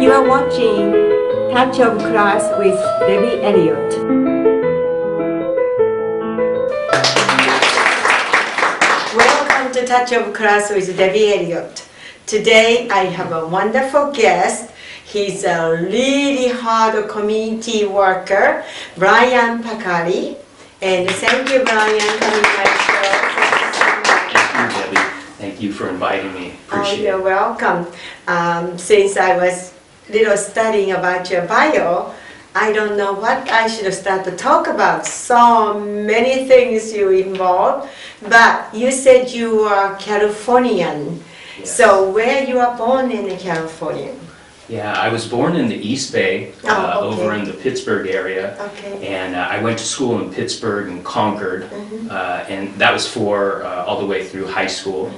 You are watching Touch of Class with Debbie Elliott. Welcome to Touch of Class with Debbie Elliott. Today I have a wonderful guest. He's a really hard community worker, Brian Pekari. And thank you, Brian, coming to my show. Thank you, Debbie. Thank you for inviting me. Appreciate it. You're welcome. Since I was little studying about your bio, I don't know what I should start to talk about. So many things you involved, but you said you are Californian. Yes. So where you are born in California? Yeah, I was born in the East Bay, okay. over in the Pittsburgh area, okay. and I went to school in Pittsburgh and Concord, and that was for all the way through high school.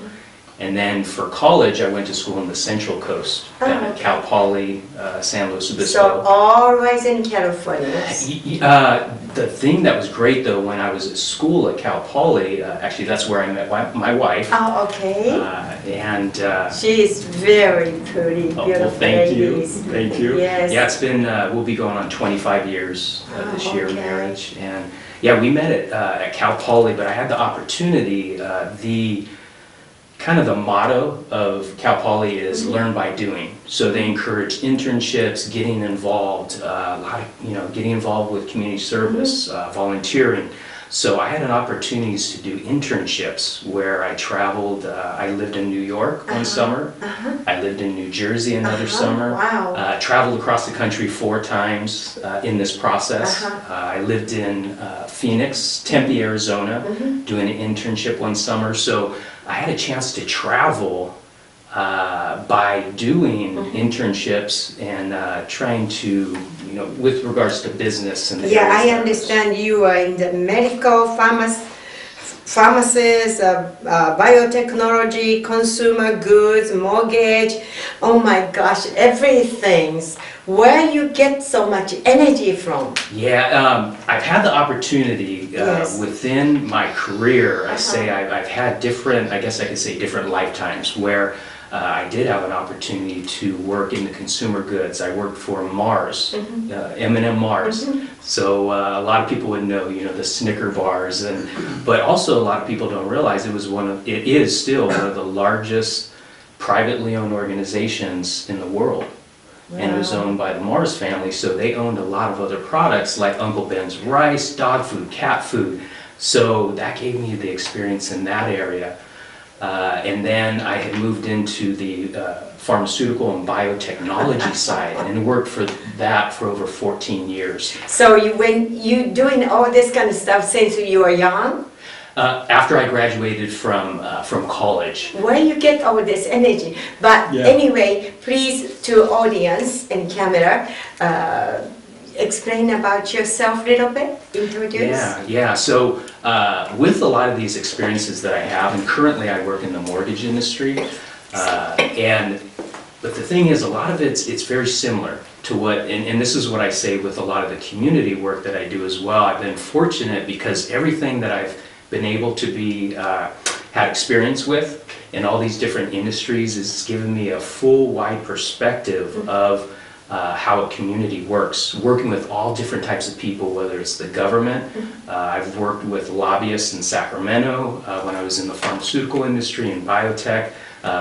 And then for college, I went to school on the Central Coast, down at Cal Poly, San Luis Obispo. So always in California. The thing that was great though, when I was at school at Cal Poly, actually that's where I met my wife. Oh, okay. She is very pretty, beautiful well, thank lady. you. Thank you. Yes. Yeah, it's been, we'll be going on 25 years this year of marriage. And yeah, we met at Cal Poly, but I had the opportunity, kind of the motto of Cal Poly is learn by doing. So they encourage internships, getting involved, getting involved with community service, volunteering. So I had an opportunities to do internships where I traveled. I lived in New York one summer. I lived in New Jersey another summer. Wow. Traveled across the country 4 times in this process. I lived in Phoenix, Tempe, Arizona, doing an internship one summer. So I had a chance to travel by doing internships and trying to, with regards to business and I understand you are in the medical, pharmacies, biotechnology, consumer goods, mortgage. Oh my gosh, everything. Where you get so much energy from? Yeah, I've had the opportunity within my career. I say I've had different, I guess I could say different lifetimes where I did have an opportunity to work in the consumer goods. I worked for Mars, M&M Mars. So a lot of people would know, the Snicker bars, but also a lot of people don't realize it is still one of the largest privately owned organizations in the world. Wow. And it was owned by the Mars family, so they owned a lot of other products like Uncle Ben's rice, dog food, cat food. So that gave me the experience in that area. And then I had moved into the pharmaceutical and biotechnology side and worked for that for over 14 years. So when you doing all this kind of stuff since you were young? After I graduated from college. Where you get all this energy? But anyway, please to audience and camera, explain about yourself a little bit, introduce. Yeah. So with a lot of these experiences that I have, and currently I work in the mortgage industry, but the thing is, a lot of it's very similar to what, and this is what I say with a lot of the community work that I do as well. I've been fortunate because everything that I've been able to had experience with in all these different industries has given me a full wide perspective of how a community works, working with all different types of people, whether it's the government. I've worked with lobbyists in Sacramento when I was in the pharmaceutical industry and biotech,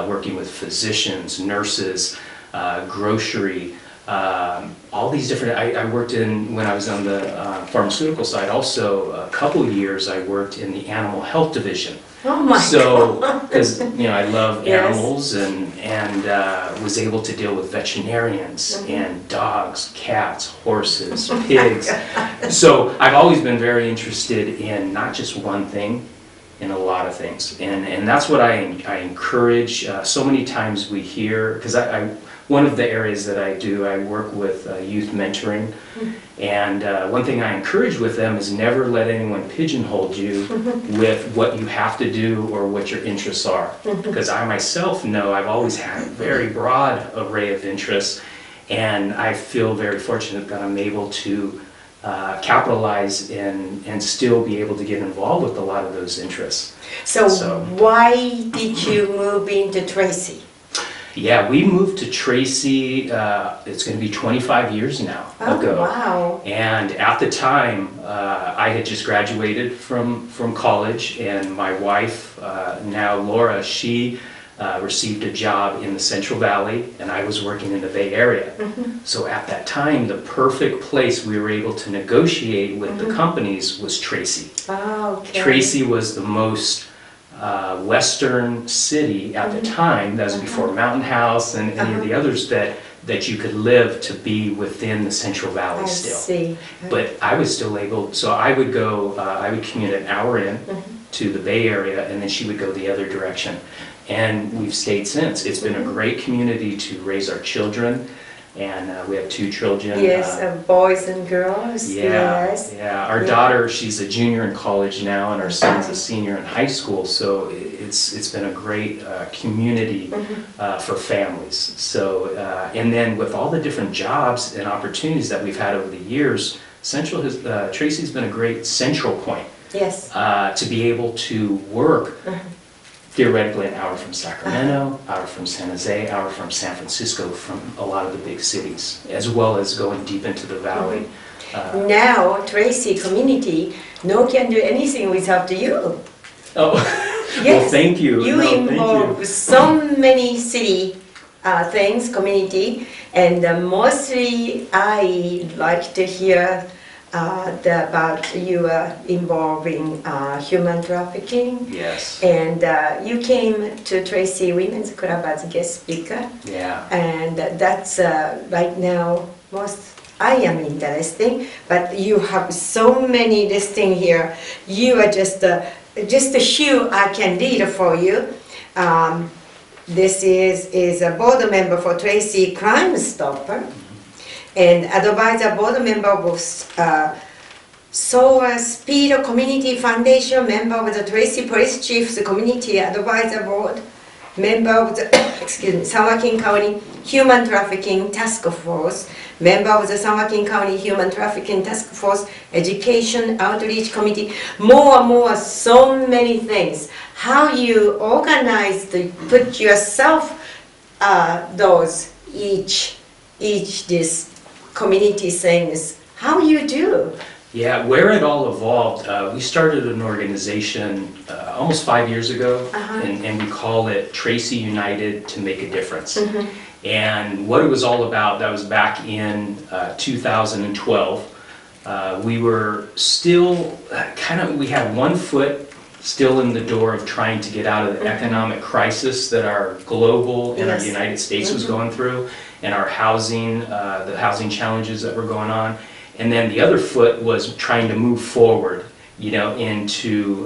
working with physicians, nurses, grocery, all these different, I worked when I was on the pharmaceutical side also, a couple years I worked in the animal health division. Oh my God. Because I love animals and was able to deal with veterinarians and dogs, cats, horses, pigs. So I've always been very interested in not just one thing, in a lot of things. And that's what I encourage. So many times we hear, because one of the areas that I do, I work with youth mentoring, and one thing I encourage with them is never let anyone pigeonhole you with what you have to do or what your interests are. Because I myself know I've always had a very broad array of interests, and I feel very fortunate that I'm able to capitalize and still be able to get involved with a lot of those interests. So why did you move into Tracy? Yeah, we moved to Tracy, it's going to be 25 years now ago. Wow. And at the time, I had just graduated from college, and my wife, now Laura, she received a job in the Central Valley, and I was working in the Bay Area. So at that time, the perfect place we were able to negotiate with the companies was Tracy. Oh, okay. Tracy was the most western city at the time. That was before Mountain House and any of the others that you could live to be within the Central Valley still. See. But I was still able, so I would go, I would commute an hour in to the Bay Area, and then she would go the other direction. And we've stayed since. It's been a great community to raise our children. And we have 2 children. Yes, boys and girls. Yeah, yes. yeah. Our daughter, she's a junior in college now, and our son's a senior in high school. So it's been a great community for families. So and then with all the different jobs and opportunities that we've had over the years, Tracy's been a great central point. Yes. To be able to work. Theoretically an hour from Sacramento, hour from San Jose, hour from San Francisco, from a lot of the big cities, as well as going deep into the valley. Now, Tracy community, no can do anything without you. Oh, yes. Well, thank you. You involve so many city things, community, and mostly I like to hear about you involving human trafficking. Yes. And you came to Tracy Women's Club as a guest speaker. Yeah. And that's right now I am interesting, but you have so many this thing here. You are just a few I can read for you. This is a board member for Tracy Crime Stopper. And advisor board member of SOA Speed Community Foundation, member of the Tracy Police Chiefs Community Advisor Board, member of the San Joaquin County Human Trafficking Task Force, member of the San Joaquin County Human Trafficking Task Force Education Outreach Committee, more, so many things. How you organize to put yourself those each this community things, how you do? Yeah, where it all evolved, we started an organization almost 5 years ago, and we call it Tracy United to Make a Difference. And what it was all about, that was back in 2012. We were still we had one foot still in the door of trying to get out of the economic crisis that our global and our United States was going through, and our housing, the housing challenges that were going on. And then the other foot was trying to move forward, into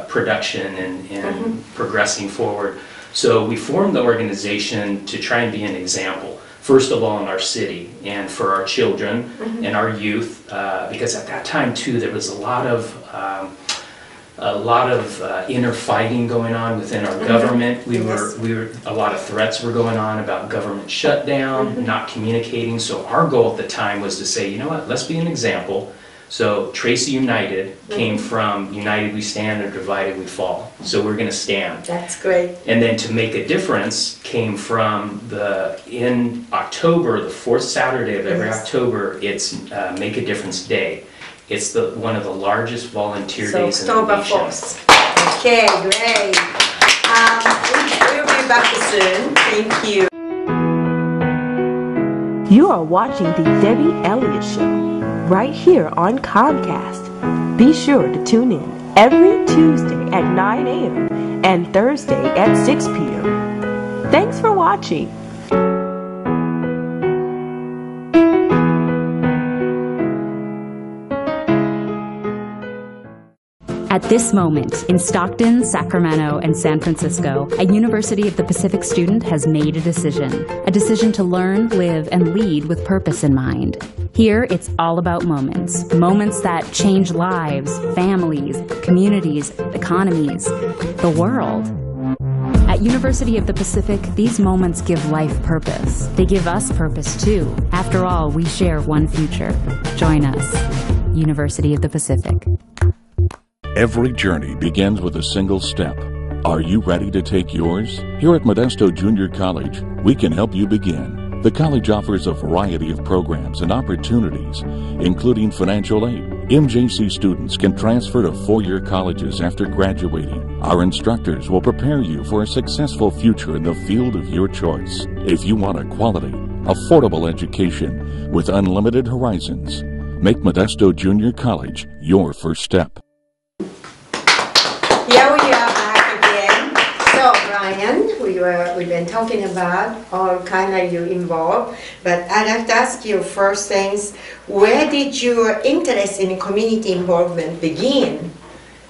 production and progressing forward. So we formed the organization to try and be an example, first of all in our city and for our children and our youth, because at that time too there was a lot of inner fighting going on within our government. We were a lot of threats were going on about government shutdown, not communicating. So our goal at the time was to say, you know what, let's be an example. So Tracy United came from United We Stand or Divided We Fall. So we're going to stand. That's great. And then to make a difference came from in October, the 4th Saturday of every October, it's Make a Difference Day. It's one of the largest volunteer days in the nation. October 4th. Okay, great. We'll be back soon. Thank you. You are watching the Debbie Elliott Show right here on Comcast. Be sure to tune in every Tuesday at 9 a.m. and Thursday at 6 p.m. Thanks for watching. At this moment, in Stockton, Sacramento, and San Francisco, a University of the Pacific student has made a decision to learn, live, and lead with purpose in mind. Here, it's all about moments that change lives, families, communities, economies, the world. At University of the Pacific, these moments give life purpose. They give us purpose, too. After all, we share one future. Join us. University of the Pacific. Every journey begins with a single step, a Are you ready to take yours? Here at Modesto Junior College, we can help you begin. The college offers a variety of programs and opportunities, including financial aid. MJC students can transfer to four-year colleges after graduating. Our instructors will prepare you for a successful future in the field of your choice. If you want a quality, affordable education with unlimited horizons, make Modesto Junior College your first step. Here we are back again. So Brian, we've been talking about all kind of you involved, but I'd like to ask you first things, where did your interest in community involvement begin?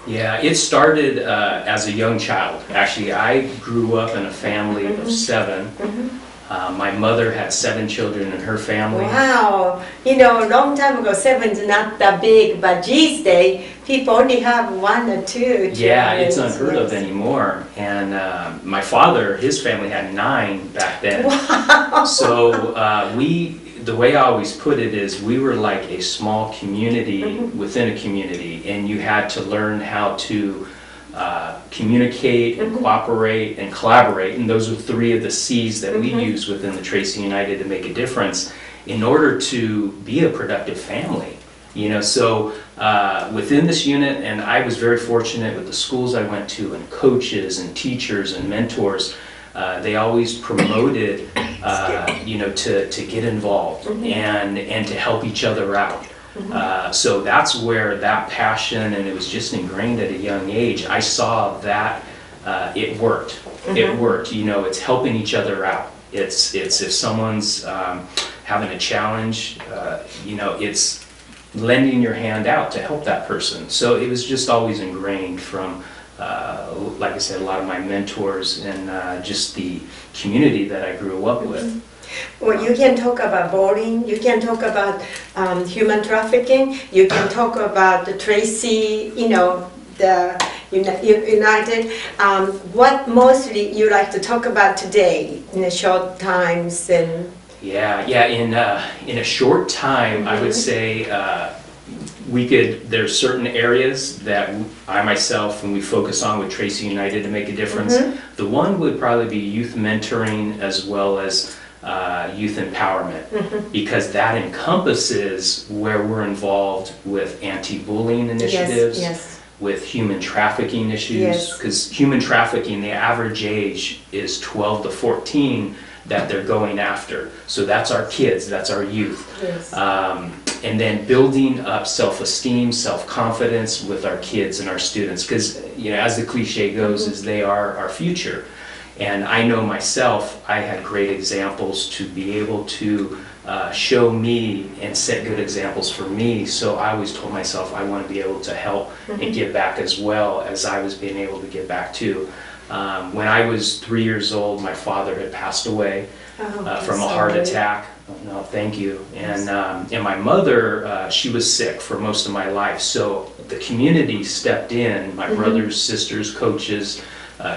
Yeah, it started as a young child. Actually, I grew up in a family of 7. My mother had 7 children in her family. Wow, you know, a long time ago, 7's not that big, but these days, people only have 1 or 2 children. Yeah, it's unheard of anymore. And my father, his family had 9 back then. Wow. So the way I always put it is we were like a small community within a community, and you had to learn how to communicate and cooperate and collaborate, and those are 3 of the C's that we use within the Tracy United to make a difference in order to be a productive family. You know, so within this unit, and I was very fortunate with the schools I went to and coaches and teachers and mentors, they always promoted you know, to get involved and to help each other out. So that's where that passion, and it was just ingrained at a young age. I saw that it worked. It worked. You know, it's helping each other out. It's if someone's having a challenge, you know, it's lending your hand out to help that person. So it was just always ingrained from, like I said, a lot of my mentors and just the community that I grew up with. Well, you can talk about bullying, you can talk about human trafficking, you can talk about the Tracy, you know, the United. What mostly you like to talk about today in the short times? And yeah, in a short time, I would say there's certain areas that I myself, when we focus on with Tracy United to make a difference, the one would probably be youth mentoring as well as youth empowerment, because that encompasses where we're involved with anti-bullying initiatives, with human trafficking issues, because human trafficking, the average age is 12 to 14 that they're going after. So that's our kids, that's our youth. And then building up self-esteem, self-confidence with our kids and our students, because, you know, as the cliche goes, is they are our future. And I know myself, I had great examples to be able to show me and set good examples for me. So I always told myself I want to be able to help and give back as well as I was being able to give back too. When I was 3 years old, my father had passed away from a heart attack. No, thank you. And my mother, she was sick for most of my life. So the community stepped in, my brothers, sisters, coaches,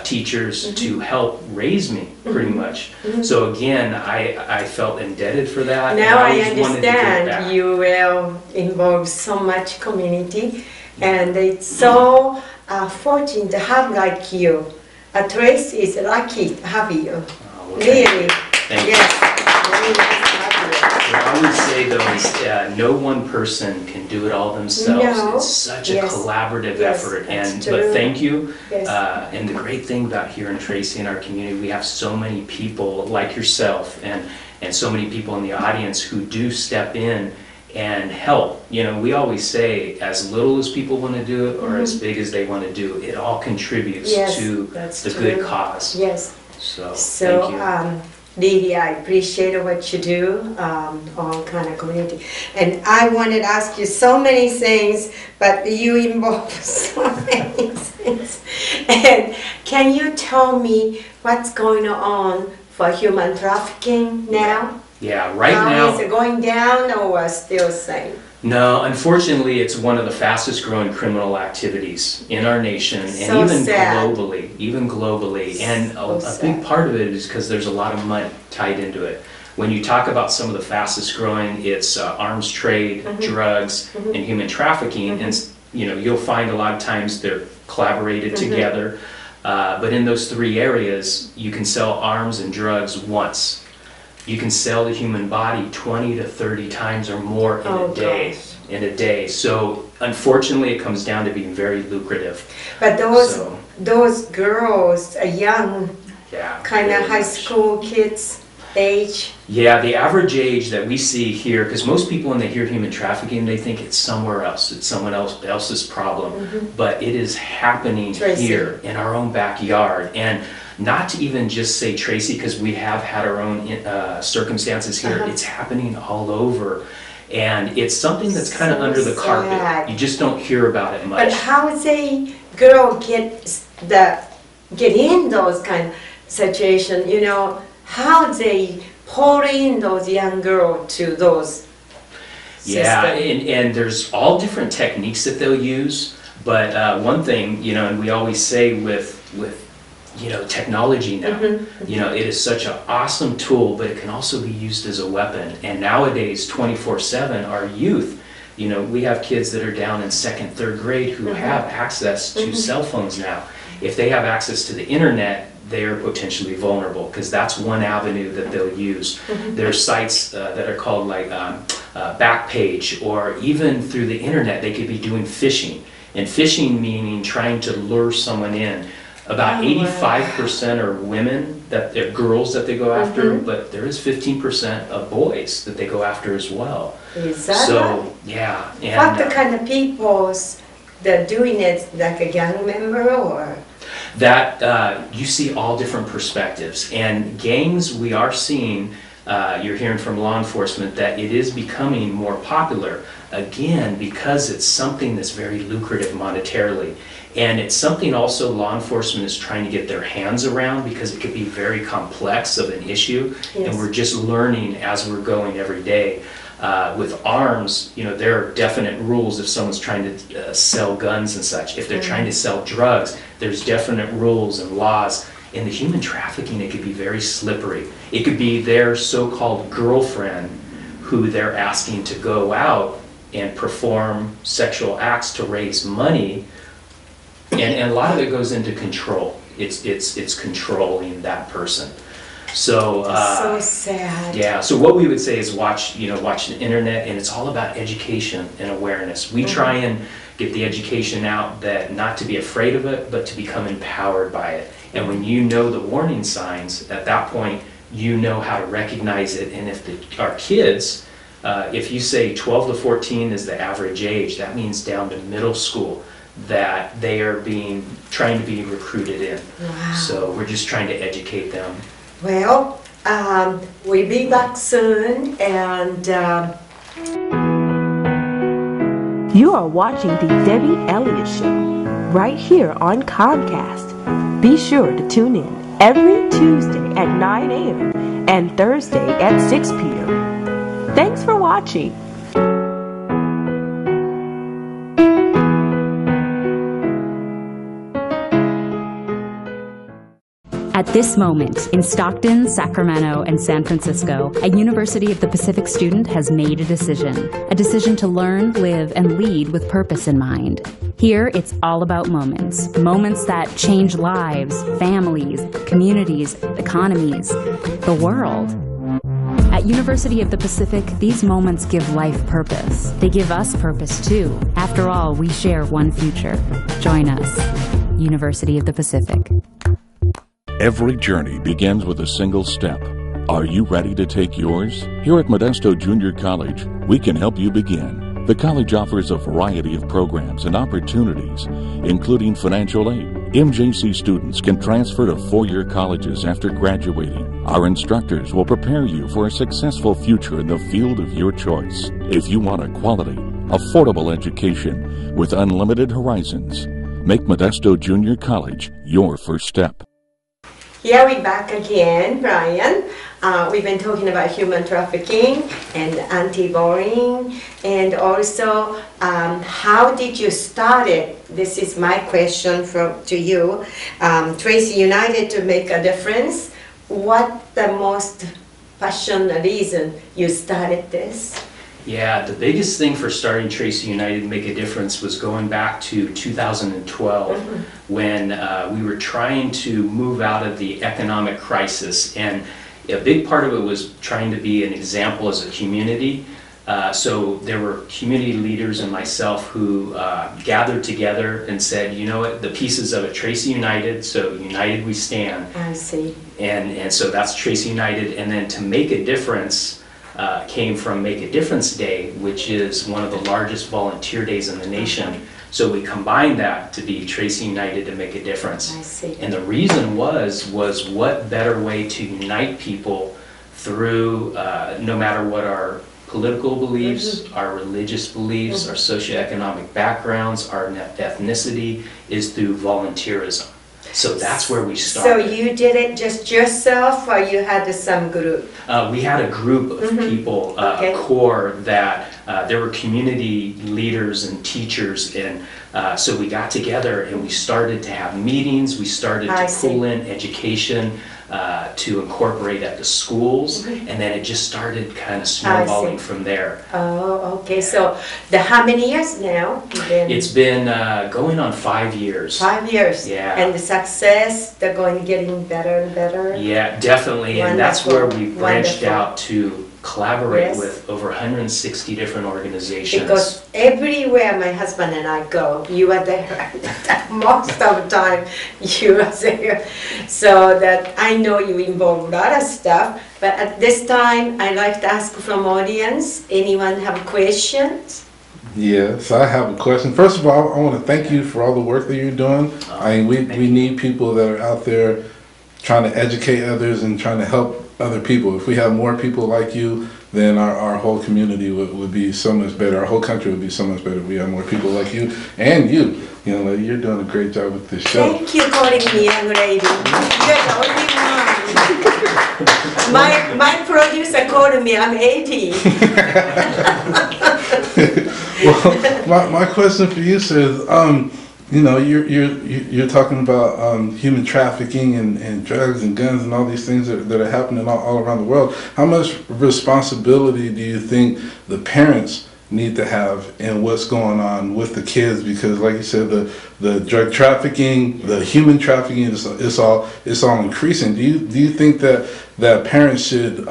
teachers, to help raise me, pretty much. So again, I felt indebted for that. Now I understand you will involve so much community, and it's so fortunate to have like you. Tracy is lucky to have you. Well, really. Thank you. Very nice to have you. What I would say though is no one person can do it all themselves. No. It's such a collaborative effort. But thank you. And the great thing about here in Tracy and our community, we have so many people like yourself and so many people in the audience who do step in and help. You know, we always say as little as people want to do it or as big as they want to do it, all contributes to the good cause. So thank you. Really, I appreciate what you do, all kind of community. And I wanted to ask you so many things, but you involve so many things. And can you tell me what's going on for human trafficking now? Yeah, right now. Is it going down or still the same? No, unfortunately, it's one of the fastest growing criminal activities in our nation, and even globally. And a big part of it is because there's a lot of money tied into it. When you talk about some of the fastest growing, it's arms trade, drugs, and human trafficking. And you know, you'll find a lot of times they're collaborated together. But in those three areas, you can sell arms and drugs once. You can sell the human body 20 to 30 times or more in a day. Gosh. In a day. So unfortunately, it comes down to being very lucrative. But those girls are young, Yeah, kind of very high much. school kids age. Yeah, the average age that we see here, because most people when they hear human trafficking, they think it's somewhere else, it's someone else's problem, but it is happening Tracy. here in our own backyard. And not to even just say Tracy, because we have had our own circumstances here, it's happening all over. And it's something that's kind of So under the sad. carpet. You just don't hear about it much. But how they girl get in those kind of situation, you know, how they pull in those young girls to those Yeah, systems. and there's all different techniques that they'll use, but one thing, you know, and we always say with you know, technology now, you know, it is such an awesome tool, but it can also be used as a weapon. And nowadays, 24/7, our youth, you know, we have kids that are down in 2nd, 3rd grade who have access to cell phones now. If they have access to the internet, they are potentially vulnerable, because that's one avenue that they'll use. There are sites that are called like Backpage, or even through the internet, they could be doing phishing. And phishing meaning trying to lure someone in. About 85% are women, that they're girls that they go after, but there is 15% of boys that they go after as well. Is that So, right? yeah. And, What the kind of peoples that doing it, like a gang member or? that you see all different perspectives, and gangs, we are seeing, you're hearing from law enforcement that it is becoming more popular, again, because it's something that's very lucrative monetarily, and it's something also law enforcement is trying to get their hands around, because it could be very complex of an issue, and we're just learning as we're going every day. With arms, you know, there are definite rules if someone's trying to sell guns and such. If they're trying to sell drugs, there's definite rules and laws. In the human trafficking, it could be very slippery. It could be their so-called girlfriend who they're asking to go out and perform sexual acts to raise money, and a lot of it goes into control. It's controlling that person. So, So sad. yeah, so what we would say is watch the internet, and it's all about education and awareness. We try and get the education out that not to be afraid of it, but to become empowered by it. And when you know the warning signs, at that point, you know how to recognize it. And if our kids, if you say 12 to 14 is the average age, that means down to middle school, that they are trying to be recruited in. Wow. So we're just trying to educate them. Well, we'll be back soon, and You are watching the Debbie Elliott Show right here on Comcast. Be sure to tune in every Tuesday at 9 a.m. and Thursday at 6 p.m. Thanks for watching. At this moment, in Stockton, Sacramento, and San Francisco, a University of the Pacific student has made a decision to learn, live, and lead with purpose in mind. Here, it's all about moments that change lives, families, communities, economies, the world. At University of the Pacific, these moments give life purpose. They give us purpose, too. After all, we share one future. Join us. University of the Pacific. Every journey begins with a single step. Are you ready to take yours? Here at Modesto Junior College, we can help you begin. The college offers a variety of programs and opportunities, including financial aid. MJC students can transfer to four-year colleges after graduating. Our instructors will prepare you for a successful future in the field of your choice. If you want a quality, affordable education with unlimited horizons, make Modesto Junior College your first step. here we're back again, Brian. We've been talking about human trafficking and anti-bullying, and also how did you start it? This is my question to you. Tracy United to make a difference. What the most passion reason you started this? Yeah, the biggest thing for starting Tracy United to make a difference was going back to 2012 when we were trying to move out of the economic crisis, and a big part of it was trying to be an example as a community. So there were community leaders and myself who gathered together and said, you know what, the pieces of it, Tracy United, so United we stand. I see. And so that's Tracy United, and then to make a difference came from Make a Difference Day, which is one of the largest volunteer days in the nation. So we combined that to be Tracy United to Make a Difference. I see. And the reason was what better way to unite people through, no matter what our political beliefs, our religious beliefs, our socioeconomic backgrounds, our ethnicity, is through volunteerism. So that's where we started. So you did it just yourself, or you had some group? We had a group of people, a core that there were community leaders and teachers, and so we got together and we started to have meetings. We started to pull in education to incorporate at the schools, and then it just started kind of snowballing from there. Oh, okay. So how many years now? It's been going on 5 years. 5 years. Yeah. And the success, they're getting better and better. Yeah, definitely. Wonderful. And that's where we branched out to collaborate Yes. with over 160 different organizations. Because everywhere my husband and I go, you are there. Most of the time you are there. So that I know you involve a lot of stuff, but at this time I like to ask from audience, anyone have questions? Yes, I have a question. First of all, I want to thank you for all the work that you're doing. I mean, we need people that are out there trying to educate others and trying to help other people. If we have more people like you, then our whole community would be so much better. Our whole country would be so much better if we have more people like you. And you know, you're doing a great job with this show. Thank you for calling me young lady. You're the only one. My producer called me, I'm 80. Well, my question for you is, you know, you're talking about human trafficking and drugs and guns and all these things that are happening all around the world. How much responsibility do you think the parents need to have in what's going on with the kids? Because, like you said, the drug trafficking, the human trafficking, it's all increasing. Do you think that parents should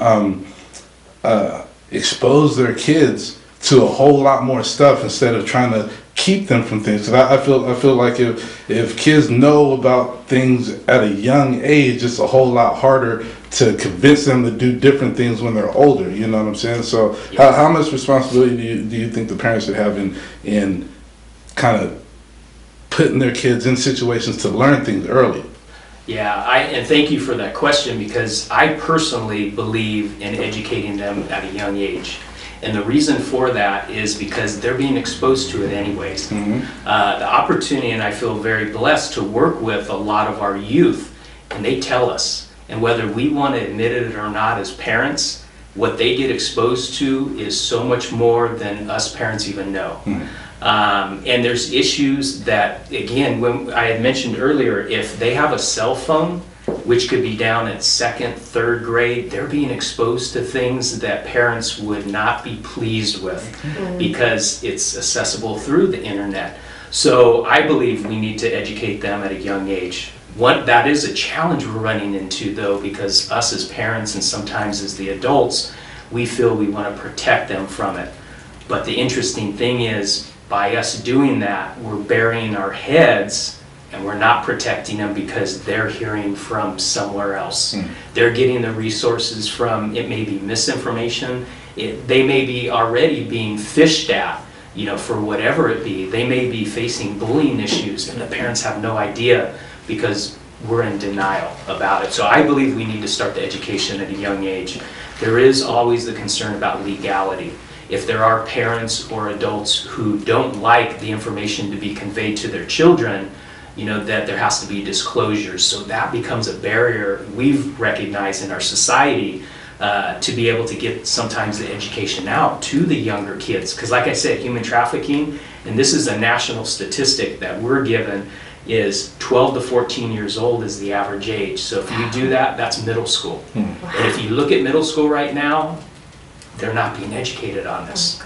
expose their kids to a whole lot more stuff instead of trying to keep them from things? Because I feel like if kids know about things at a young age, it's a whole lot harder to convince them to do different things when they're older. You know what I'm saying? So how much responsibility do you think the parents should have in kind of putting their kids in situations to learn things early? Yeah, and thank you for that question, because I personally believe in educating them at a young age. And the reason for that is because they're being exposed to it anyways. The opportunity, and I feel very blessed to work with a lot of our youth, and they tell us, and whether we want to admit it or not as parents, what they get exposed to is so much more than us parents even know. And there's issues that, again, when I had mentioned earlier, if they have a cell phone, which could be down at 2nd, 3rd grade, they're being exposed to things that parents would not be pleased with because it's accessible through the internet. So I believe we need to educate them at a young age. That is a challenge we're running into, though, because us as parents and sometimes as the adults, we feel we want to protect them from it. But the interesting thing is, by us doing that, we're burying our heads and we're not protecting them because they're hearing from somewhere else. They're getting the resources from, it may be misinformation, they may be already being fished at, you know, for whatever it be. They may be facing bullying issues and the parents have no idea because we're in denial about it. So I believe we need to start the education at a young age. There is always the concern about legality. If there are parents or adults who don't like the information to be conveyed to their children, you know, that there has to be disclosures. So that becomes a barrier we've recognized in our society to be able to get sometimes the education out to the younger kids. Because like I said, human trafficking, and this is a national statistic that we're given, is 12 to 14 years old is the average age. So if you do that, that's middle school. And if you look at middle school right now, they're not being educated on this.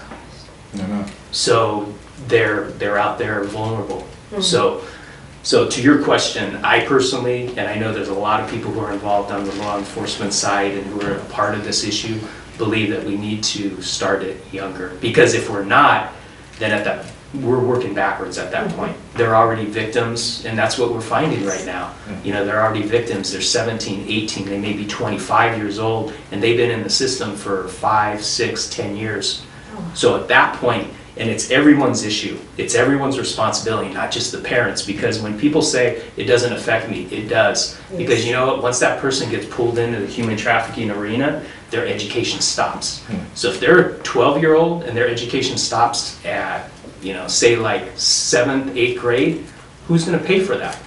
No. So they're out there vulnerable. So to your question, I personally, and I know there's a lot of people who are involved on the law enforcement side and who are a part of this issue, believe that we need to start it younger. Because if we're not, then we're working backwards at that point. They're already victims, and that's what we're finding right now. You know, they're already victims. They're 17, 18, they may be 25 years old, and they've been in the system for 5, 6, 10 years. So at that point, and it's everyone's issue. It's everyone's responsibility, not just the parents. Because when people say it doesn't affect me, it does. Yes. Because you know what? Once that person gets pulled into the human trafficking arena, their education stops. So if they're a 12-year-old and their education stops at, you know, say like 7th, 8th grade, who's going to pay for that?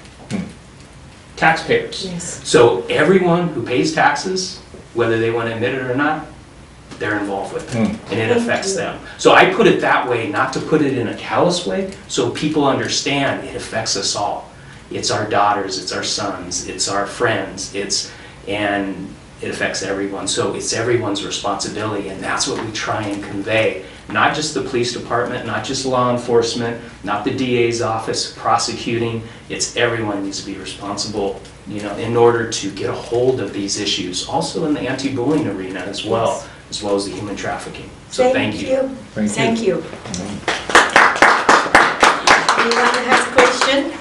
Taxpayers. Yes. So everyone who pays taxes, whether they want to admit it or not, they're involved with it, and it affects them. So I put it that way, not to put it in a callous way, so people understand it affects us all. It's our daughters, it's our sons, it's our friends, and it affects everyone. So it's everyone's responsibility, and that's what we try and convey. Not just the police department, not just law enforcement, not the DA's office prosecuting. It's everyone needs to be responsible, you know, in order to get a hold of these issues. Also in the anti-bullying arena as well. Yes. As well as the human trafficking. So thank you. Thank you. Anyone has a question?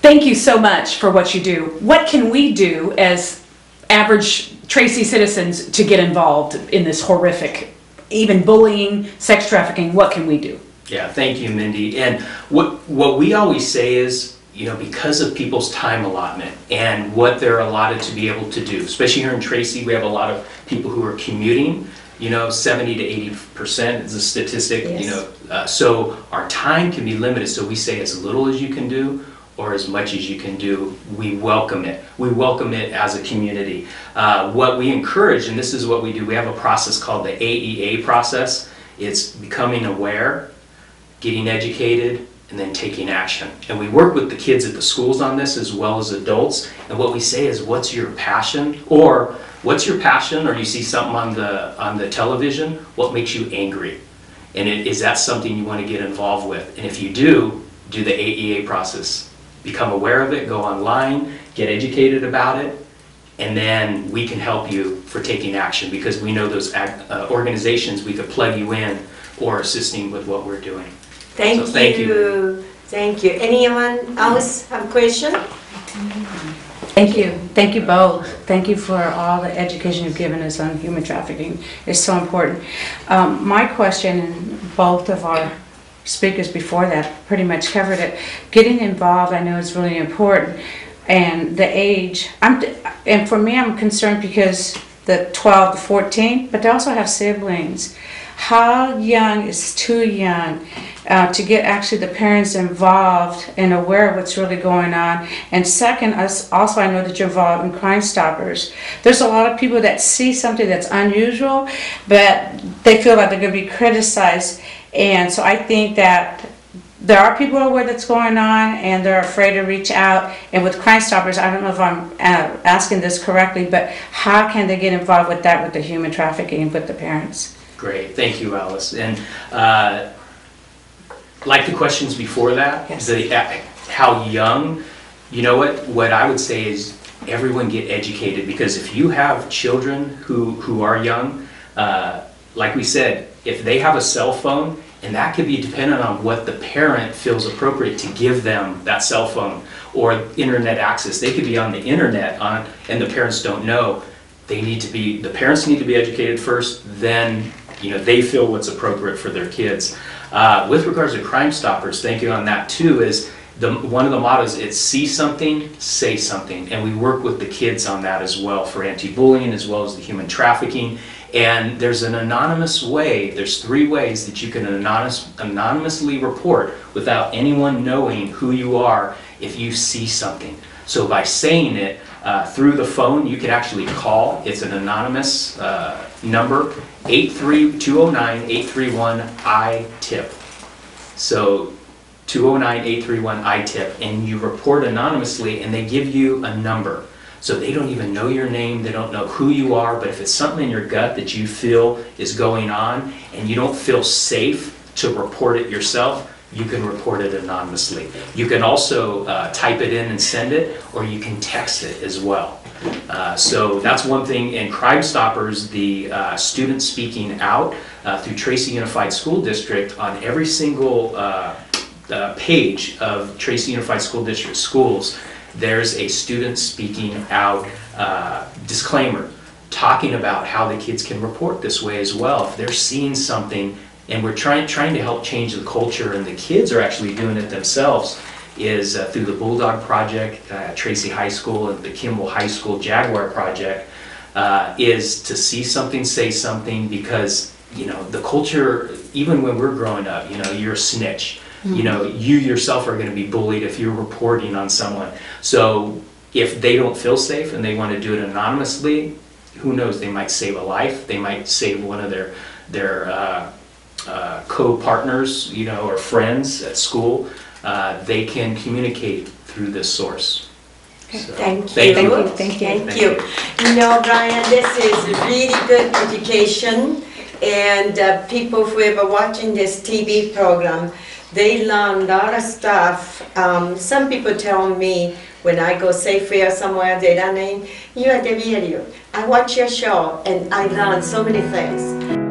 Thank you so much for what you do. What can we do as average Tracy citizens to get involved in this horrific, even bullying, sex trafficking? What can we do? Yeah, thank you, Mindy. And what we always say is, you know, because of people's time allotment and what they're allotted to be able to do, especially here in Tracy, we have a lot of people who are commuting, you know, 70 to 80% is a statistic, yes. You know, so our time can be limited. So we say as little as you can do or as much as you can do, we welcome it. We welcome it as a community. What we encourage, and this is what we do, we have a process called the AEA process. It's becoming aware, getting educated, and then taking action. And we work with the kids at the schools on this as well as adults. And what we say is, what's your passion? Or what's your passion? Or you see something on the television, what makes you angry? And is that something you want to get involved with? And if you do the AEA process. Become aware of it, go online, get educated about it, and then we can help you for taking action, because we know those organizations we could plug you in or assisting with what we're doing. Thank you. Thank you. Anyone else have a question? Thank you. Thank you both. Thank you for all the education you've given us on human trafficking. It's so important. My question, and both of our speakers before that pretty much covered it. Getting involved, I know, is really important. And the age, and for me, I'm concerned because the 12 to 14, but they also have siblings. How young is too young to get actually the parents involved and aware of what's really going on? And second, also I know that you're involved in Crime Stoppers. There's a lot of people that see something that's unusual, but they feel like they're going to be criticized. And so I think that there are people aware that's going on and they're afraid to reach out. And with Crime Stoppers, I don't know if I'm asking this correctly, but how can they get involved with that, with the human trafficking, with the parents? Great, thank you, Alice. And like the questions before that, yes. How young, you know what I would say is everyone get educated, because if you have children who are young, like we said, if they have a cell phone, and that could be dependent on what the parent feels appropriate to give them that cell phone or internet access. They could be on the internet and the parents don't know. The parents need to be educated first, then they feel what's appropriate for their kids. With regards to Crime Stoppers, thank you on that too, is one of the mottos, it's see something, say something. And we work with the kids on that as well for anti-bullying as well as the human trafficking. And there's an anonymous way, there's 3 ways that you can anonymously report without anyone knowing who you are if you see something. So by saying it through the phone, you can actually call. It's an anonymous number, 209-831-ITIP. So 209-831-ITIP, and you report anonymously, and they give you a number. So they don't even know your name, they don't know who you are, but if it's something in your gut that you feel is going on and you don't feel safe to report it yourself, you can report it anonymously. You can also type it in and send it, or you can text it as well. So that's one thing. In Crime Stoppers, the students speaking out through Tracy Unified School District, on every single page of Tracy Unified School District schools, there's a student speaking out disclaimer, talking about how the kids can report this way as well. If they're seeing something, and we're trying to help change the culture, and the kids are actually doing it themselves, is through the Bulldog Project at Tracy High School and the Kimball High School Jaguar Project, is to see something, say something, because, you know, the culture, even when we're growing up, you know, you're a snitch. You know, you yourself are going to be bullied if you're reporting on someone. So if they don't feel safe and they want to do it anonymously, who knows, they might save a life, they might save one of their co-partners, you know, or friends at school. They can communicate through this source. So, Thank you. Thank you. Thank you. You know, Brian, this is really good education, and people who are watching this TV program, they learn a lot of stuff. Some people tell me when I go Safeway or somewhere, they don't name, you are Debbie Elliott. I watch your show and I learn so many things.